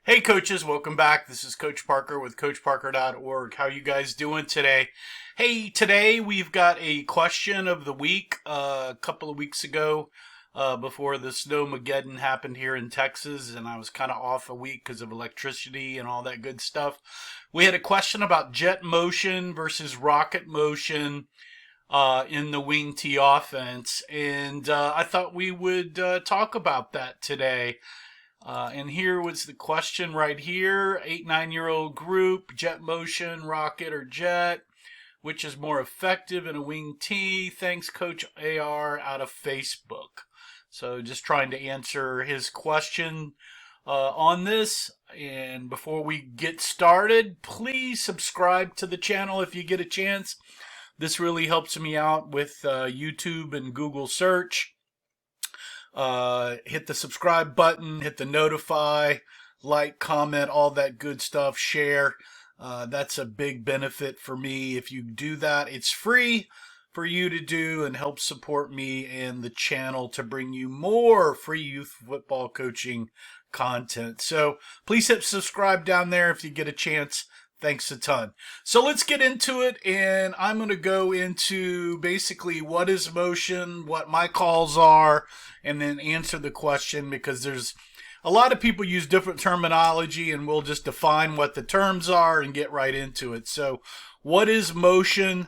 Hey coaches, welcome back. This is Coach Parker with CoachParker.org. How you guys doing today? Hey, today we've got a question of the week. A couple of weeks ago, before the snowmageddon happened here in Texas, and I was kind of off a week because of electricity and all that good stuff. We had a question about jet motion versus rocket motion in the wing T offense, and I thought we would talk about that today. And here was the question right here. 8-9-year-old group, jet motion, rocket or jet. Which is more effective in a wing T? Thanks, Coach AR out of Facebook. So just trying to answer his question on this. And before we get started, please subscribe to the channel if you get a chance. This really helps me out with YouTube and Google search. Hit the subscribe button, hit the notify, like, comment, all that good stuff, share. That's a big benefit for me. If you do that, it's free for you to do and help support me and the channel to bring you more free youth football coaching content. So please hit subscribe down there if you get a chance. Thanks a ton. So let's get into it, and I'm going to go into basically what is motion, what my calls are, and then answer the question, because there's a lot of people use different terminology, and we'll just define what the terms are and get right into it. So what is motion?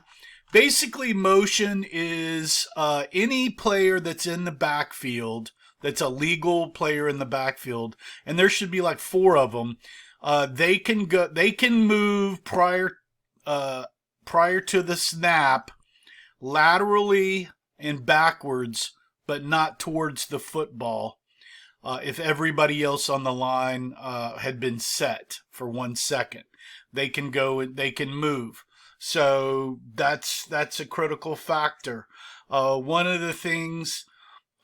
Basically, motion is any player that's in the backfield, that's a legal player in the backfield, and there should be like 4 of them. They can move prior to the snap laterally and backwards, but not towards the football. If everybody else on the line had been set for 1 second, they can go and they can move. So that's a critical factor. One of the things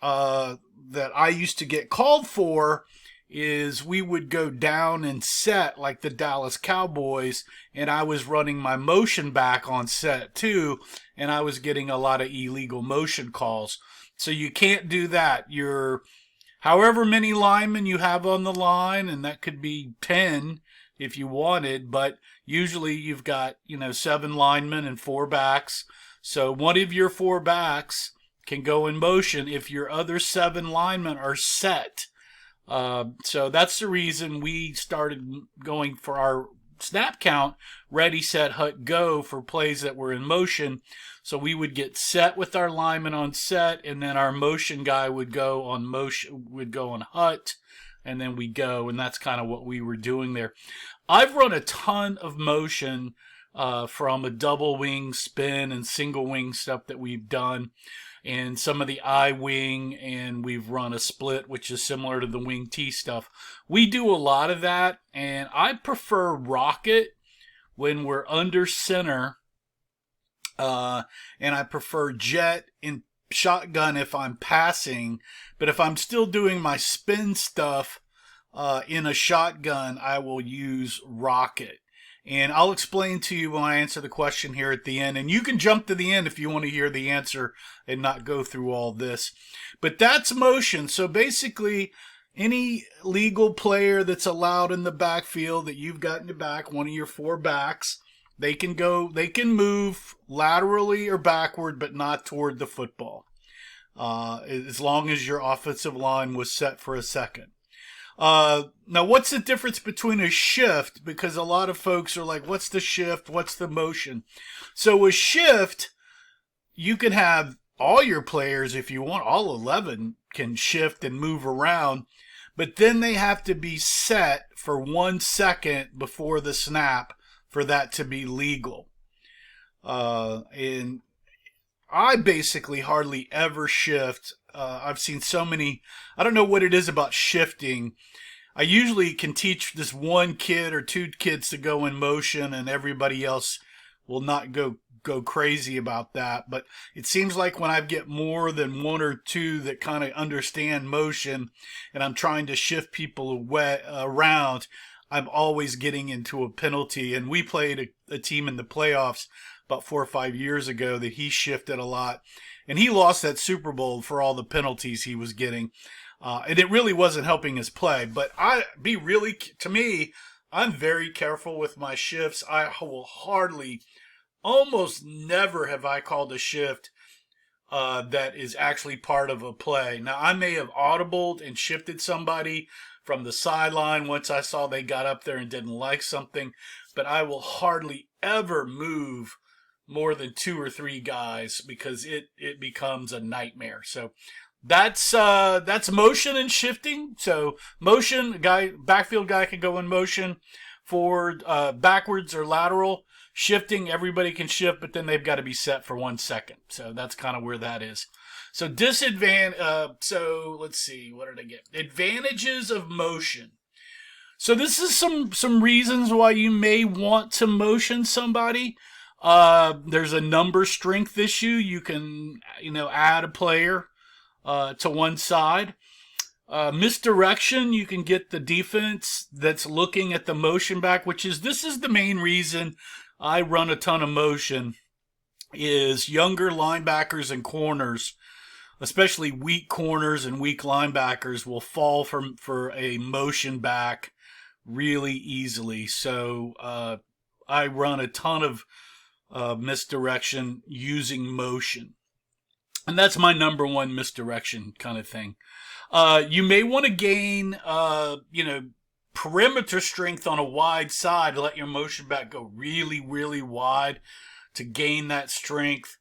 that I used to get called for is we would go down and set like the Dallas Cowboys, and I was running my motion back on set too, and I was getting a lot of illegal motion calls. So you can't do that. You're however many linemen you have on the line, and that could be 10 if you wanted, but usually you've got 7 linemen and 4 backs. So one of your 4 backs can go in motion if your other 7 linemen are set. So that's the reason we started going for our snap count, ready, set, hut, go for plays that were in motion. So we would get set with our lineman on set, and then our motion guy would go on hut, and then we go, and that's kind of what we were doing there. I've run a ton of motion from a double wing spin and single wing stuff that we've done, and some of the I wing, and we've run a split, which is similar to the wing T stuff. We do a lot of that, and I prefer rocket when we're under center, and I prefer jet in shotgun if I'm passing. But if I'm still doing my spin stuff in a shotgun, I will use rocket. And I'll explain to you when I answer the question here at the end. And you can jump to the end if you want to hear the answer and not go through all this. But that's motion. So basically, any legal player that's allowed in the backfield that you've got in the back, one of your 4 backs, they can move laterally or backward, but not toward the football. As long as your offensive line was set for a second. Now, what's the difference between a shift? Because a lot of folks are like, what's the shift? What's the motion? So a shift, you can have all your players, if you want, all 11 can shift and move around, but then they have to be set for 1 second before the snap for that to be legal. And I basically hardly ever shift. I've seen so many, I don't know what it is about shifting. I usually can teach this 1 kid or 2 kids to go in motion, and everybody else will not go crazy about that. But it seems like when I get more than 1 or 2 that kind of understand motion, and I'm trying to shift people around, I'm always getting into a penalty. And we played a team in the playoffs about 4 or 5 years ago that he shifted a lot. And he lost that Super Bowl for all the penalties he was getting. And it really wasn't helping his play. But to me, I'm very careful with my shifts. I will almost never have I called a shift that is actually part of a play. Now, I may have audibled and shifted somebody from the sideline once I saw they got up there and didn't like something, but I will hardly ever move more than 2 or 3 guys because it becomes a nightmare. So that's motion and shifting. So motion, backfield guy can go in motion, forward, backwards or lateral. Shifting, everybody can shift, but then they've got to be set for 1 second. So that's kind of where that is. So so let's see, what did I get? Advantages of motion. So this is some reasons why you may want to motion somebody. There's a number strength issue. You can, add a player to one side. Misdirection, you can get the defense that's looking at the motion back, this is the main reason I run a ton of motion, is younger linebackers and corners, especially weak corners and weak linebackers, will fall for a motion back really easily. So I run a ton of misdirection using motion. And that's my number one misdirection kind of thing. You may want to gain, perimeter strength on a wide side to let your motion back go really, really wide to gain that strength.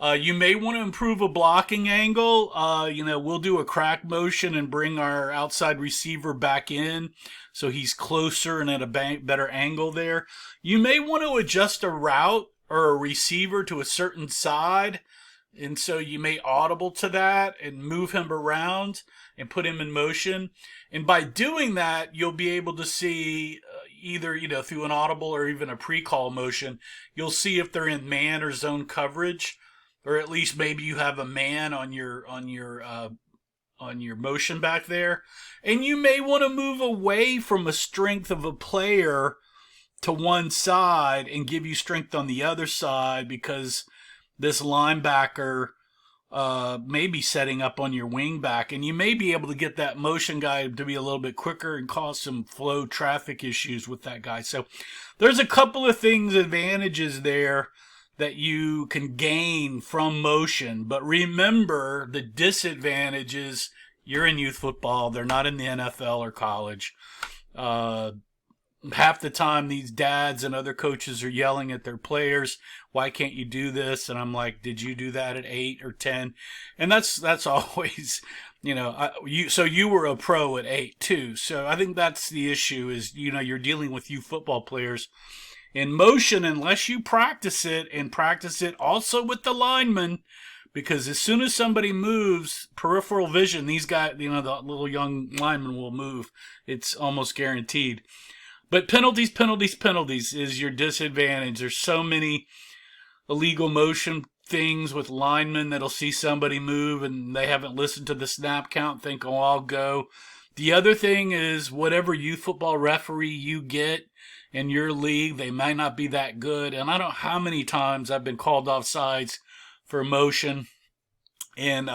You may want to improve a blocking angle. We'll do a crack motion and bring our outside receiver back in so he's closer and at a better angle there. You may want to adjust a route or a receiver to a certain side, and so you may audible to that and move him around and put him in motion. And by doing that, you'll be able to see either, through an audible or even a pre-call motion, you'll see if they're in man or zone coverage, or at least maybe you have a man on your motion back there. And you may want to move away from a strength of a player to one side and give you strength on the other side, because this linebacker may be setting up on your wing back, and you may be able to get that motion guy to be a little bit quicker and cause some flow traffic issues with that guy. So there's a couple of advantages there that you can gain from motion. But remember, the disadvantages, you're in youth football. They're not in the NFL or college. Half the time, these dads and other coaches are yelling at their players, "Why can't you do this?" And I'm like, "Did you do that at 8 or 10?" And that's always, so you were a pro at 8 too. So I think that's the issue is, you're dealing with youth football players. In motion, unless you practice it, and practice it also with the linemen, because as soon as somebody moves, peripheral vision, these guys, the little young linemen will move. It's almost guaranteed. But penalties is your disadvantage. There's so many illegal motion things with linemen that'll see somebody move and they haven't listened to the snap count, think, "Oh, I'll go." The other thing is, whatever youth football referee you get in your league, they might not be that good. And I don't know how many times I've been called offsides for motion, and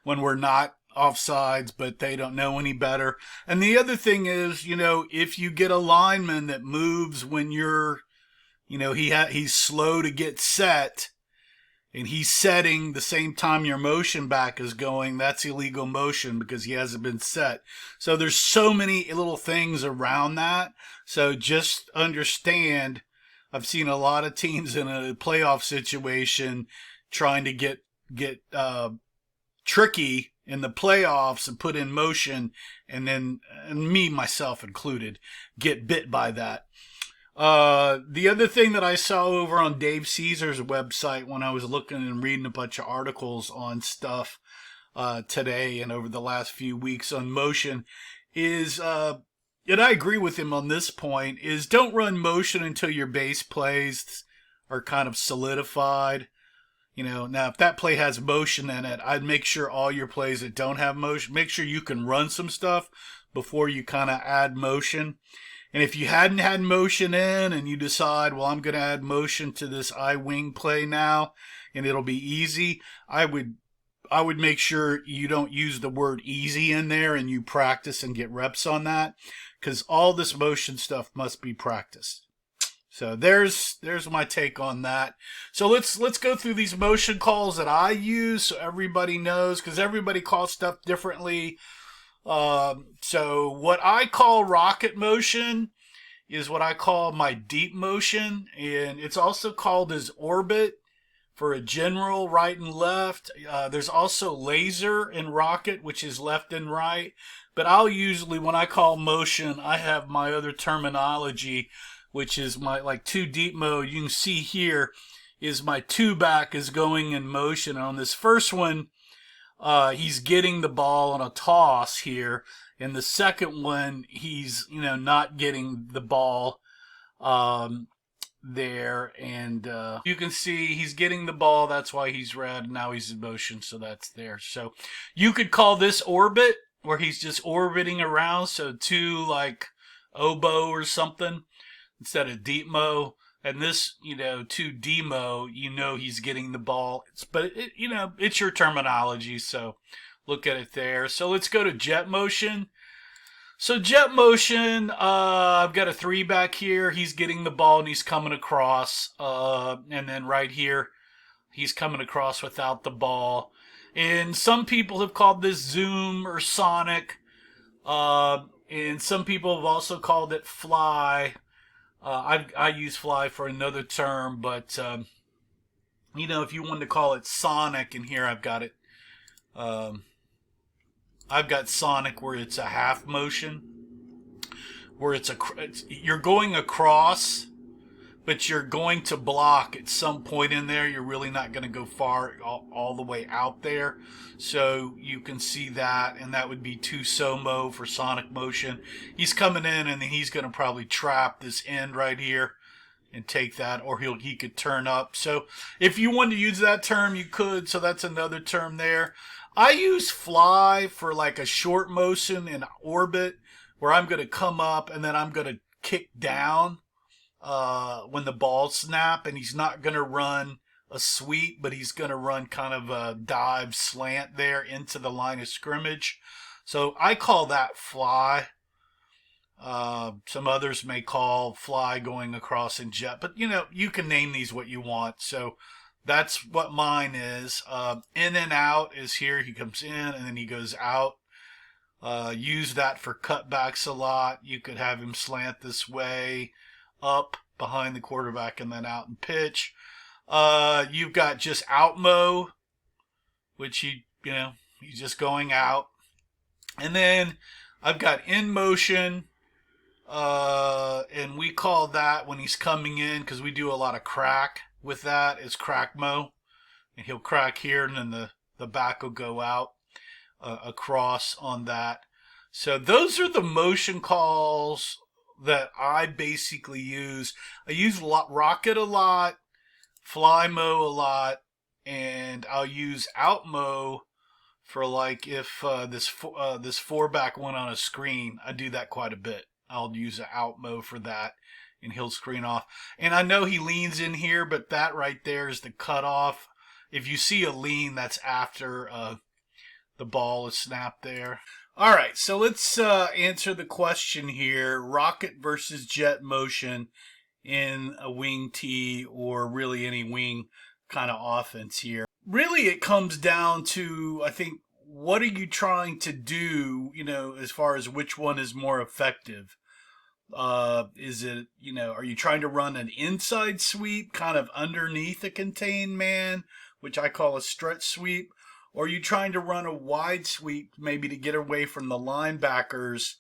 when we're not offsides, but they don't know any better. And the other thing is, if you get a lineman that moves when you're, he's slow to get set, and he's setting the same time your motion back is going, that's illegal motion because he hasn't been set. So there's so many little things around that. So just understand, I've seen a lot of teams in a playoff situation trying to get tricky in the playoffs and put in motion, and then, and me, myself included, get bit by that. The other thing that I saw over on Dave Caesar's website when I was looking and reading a bunch of articles on stuff today and over the last few weeks on motion is, and I agree with him on this point, is don't run motion until your base plays are kind of solidified. Now if that play has motion in it, I'd make sure all your plays that don't have motion, make sure you can run some stuff before you kind of add motion. And if you hadn't had motion in and you decide, well, I'm going to add motion to this I wing play now and it'll be easy, I would I would make sure you don't use the word easy in there and you practice and get reps on that, because all this motion stuff must be practiced. So there's my take on that. So let's go through these motion calls that I use so everybody knows, because everybody calls stuff differently. So what I call rocket motion is what I call my deep motion, and it's also called as orbit for a general right and left. There's also laser and rocket, which is left and right. But I'll usually, when I call motion, I have my other terminology, which is my like 2 deep mode. You can see here is my 2 back is going in motion. And on this first one, he's getting the ball on a toss here. And the second one, he's, not getting the ball there. And you can see he's getting the ball. That's why he's red. Now he's in motion, so that's there. So you could call this orbit, where he's just orbiting around. So 2 like oboe or something instead of deep mo. And this, 2 demo, he's getting the ball. But it's your terminology, so look at it there. So let's go to jet motion. So jet motion, I've got a 3 back here. He's getting the ball and he's coming across. And then right here, he's coming across without the ball. And some people have called this zoom or sonic. And some people have also called it fly. I use fly for another term, but, if you wanted to call it sonic, and here I've got it, I've got sonic where it's a half motion, where you're going across, but you're going to block at some point in there. You're really not going to go far all the way out there. So you can see that, and that would be 2 SOMO for sonic motion. He's coming in, and then he's going to probably trap this end right here and take that, or he could turn up. So if you wanted to use that term, you could. So that's another term there. I use fly for like a short motion in orbit, where I'm going to come up and then I'm going to kick down when the ball snap, and he's not going to run a sweep, but he's going to run kind of a dive slant there into the line of scrimmage. So I call that fly. Some others may call fly going across in jet, but you can name these what you want. So that's what mine is. In and out is here. He comes in and then he goes out. Use that for cutbacks a lot. You could have him slant this way, up behind the quarterback, and then out and pitch. You've got just out mo, which he's just going out. And then I've got in motion, and we call that when he's coming in, because we do a lot of crack with that, is crack mo. And he'll crack here, and then the back will go out across on that. So those are the motion calls that I basically use. I use rocket a lot, fly mo a lot, and I'll use out mo for like if this 4 back went on a screen. I do that quite a bit. I'll use an out mo for that, and he'll screen off. And I know he leans in here, but that right there is the cutoff. If you see a lean, that's after the ball is snapped there. All right, so let's answer the question here: rocket versus jet motion in a wing T, or really any wing kind of offense here. Really, it comes down to, I think, what are you trying to do, as far as which one is more effective? Is it, are you trying to run an inside sweep kind of underneath a contained man, which I call a stretch sweep? Or are you trying to run a wide sweep, maybe to get away from the linebackers,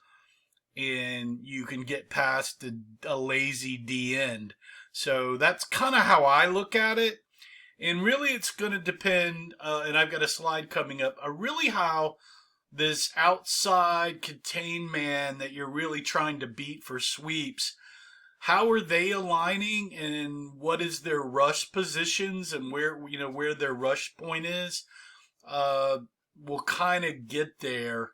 and you can get past a lazy D end? So that's kind of how I look at it. And really it's going to depend, and I've got a slide coming up, really how this outside contained man that you're really trying to beat for sweeps, how are they aligning, and what is their rush positions, and where their rush point is. We'll kind of get there.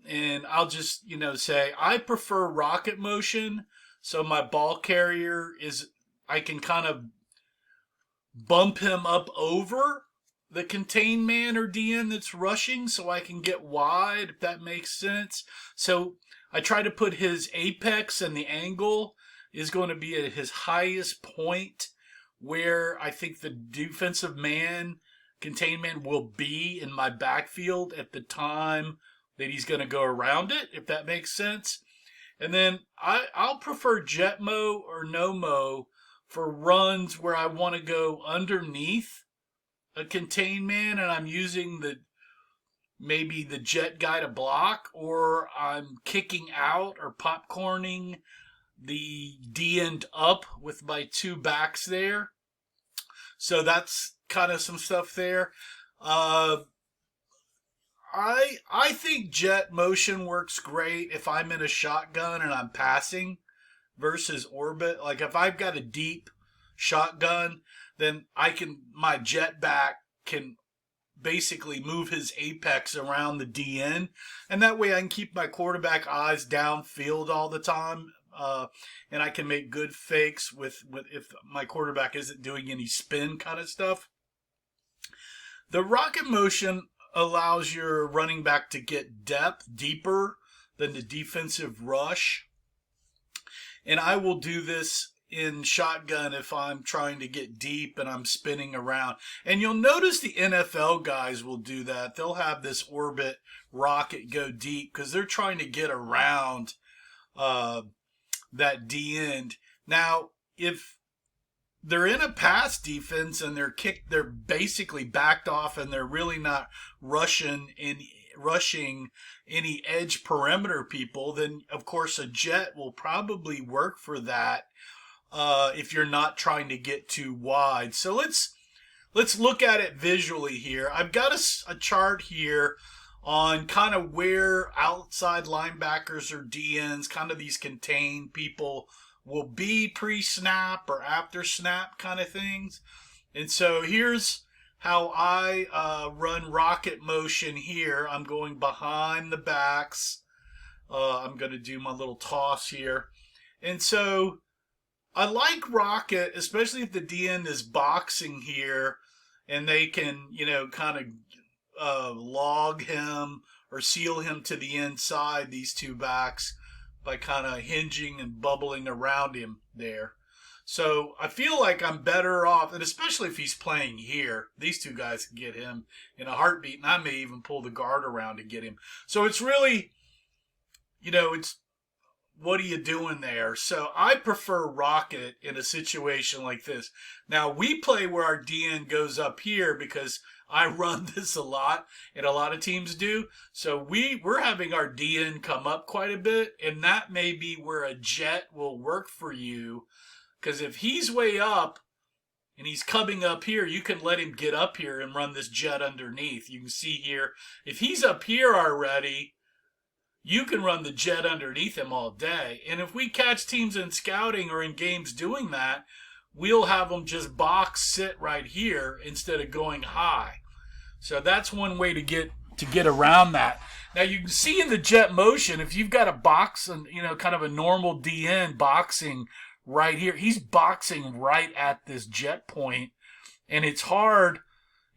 And I'll just, say I prefer rocket motion. So my ball carrier I can kind of bump him up over the contain man or DN that's rushing so I can get wide, if that makes sense. So I try to put his apex, and the angle is going to be at his highest point where I think the defensive man, contain man, will be in my backfield at the time that he's going to go around it, if that makes sense. And then I'll prefer jet mo or no mo for runs where I want to go underneath a contain man and I'm using maybe the jet guy to block, or I'm kicking out or popcorning the D end up with my two backs there. So that's kind of some stuff there. I think jet motion works great if I'm in a shotgun and I'm passing versus orbit. Like if I've got a deep shotgun, then my jet back can basically move his apex around the DN, and that way I can keep my quarterback eyes downfield all the time, and I can make good fakes with if my quarterback isn't doing any spin kind of stuff. The rocket motion allows your running back to get depth deeper than the defensive rush, and I will do this in shotgun if I'm trying to get deep and I'm spinning around. And you'll notice the NFL guys will do that. They'll have this orbit rocket go deep because they're trying to get around that D end. Now, if they're in a pass defense and they're basically backed off and they're really not rushing any edge perimeter people, then of course a jet will probably work for that. If you're not trying to get too wide. So let's look at it visually here. I've got a chart here on kind of where outside linebackers or DNs, kind of these contained people, will be pre-snap or after snap kind of things. And so here's how I run rocket motion here. I'm going behind the backs. I'm going to do my little toss here. And so I like rocket, especially if the DN is boxing here and they can, kind of log him or seal him to the inside, these two backs, by kind of hinging and bubbling around him there. So I feel like I'm better off, and especially if he's playing here, these two guys can get him in a heartbeat, and I may even pull the guard around to get him. So it's really, it's what are you doing there? So I prefer rocket in a situation like this. Now, we play where our DN goes up here because I run this a lot, and a lot of teams do. So we're having our DN come up quite a bit, and that may be where a jet will work for you. Because if he's way up and he's coming up here, you can let him get up here and run this jet underneath. You can see here, if he's up here already, you can run the jet underneath him all day. And if we catch teams in scouting or in games doing that, we'll have them just box sit right here instead of going high. So that's one way to get around that. Now you can see in the jet motion, if you've got a box and kind of a normal DN boxing right here, he's boxing right at this jet point, and it's hard.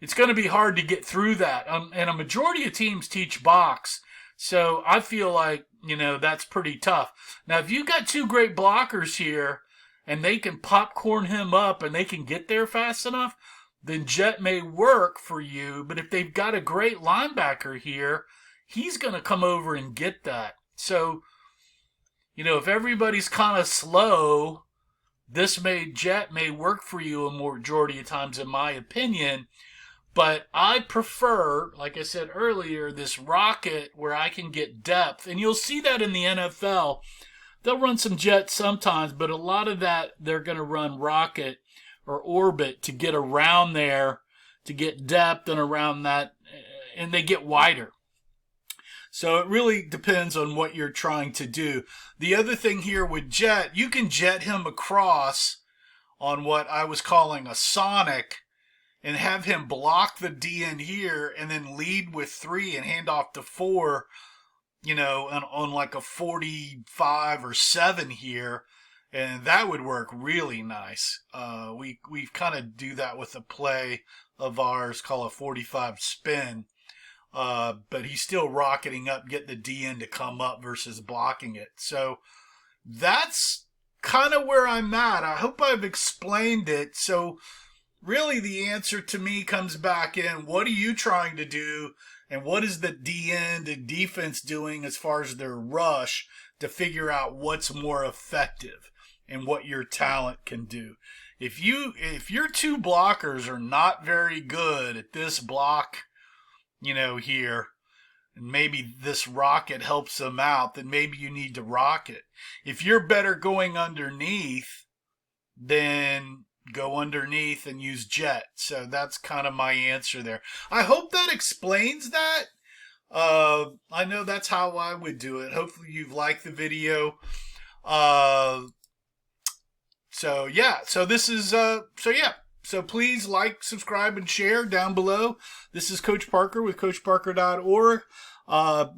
It's going to be hard to get through that. And a majority of teams teach box. So I feel like, that's pretty tough. Now, if you've got two great blockers here and they can popcorn him up and they can get there fast enough, then jet may work for you. But if they've got a great linebacker here, he's going to come over and get that. So, if everybody's kind of slow, jet may work for you a majority of times, in my opinion. But I prefer, like I said earlier, this rocket where I can get depth. And you'll see that in the NFL. They'll run some jet sometimes, but a lot of that they're going to run rocket or orbit to get around there, to get depth and around that, and they get wider. So it really depends on what you're trying to do. The other thing here with jet, you can jet him across on what I was calling a sonic, and have him block the DN here and then lead with 3 and hand off to 4, on like a 45 or 7 here. And that would work really nice. We kind of do that with a play of ours call a 45 spin. But he's still rocketing up, getting the DN to come up versus blocking it. So that's kind of where I'm at. I hope I've explained it. So really the answer to me comes back in, what are you trying to do? And what is the DN and defense doing as far as their rush to figure out what's more effective and what your talent can do? If your two blockers are not very good at this block, here, and maybe this rocket helps them out, then maybe you need to rocket. If you're better going underneath, then go underneath and use jet. So that's kind of my answer there. I hope that explains that. I know that's how I would do it. Hopefully you've liked the video. So please like, subscribe, and share down below. This is Coach Parker with CoachParker.org.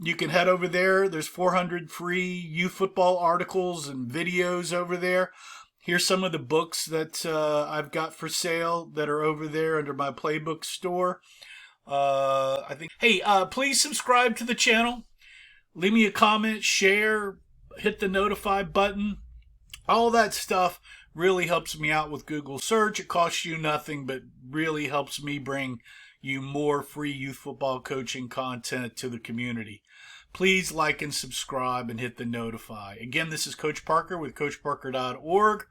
You can head over there. There's 400 free youth football articles and videos over there. Here's some of the books that I've got for sale that are over there under my playbook store. Please subscribe to the channel. Leave me a comment, share, hit the notify button. All that stuff really helps me out with Google search. It costs you nothing, but really helps me bring you more free youth football coaching content to the community. Please like and subscribe and hit the notify. Again, this is Coach Parker with CoachParker.org.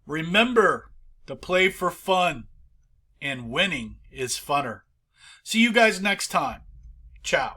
Remember to play for fun, and winning is funner. See you guys next time. Ciao.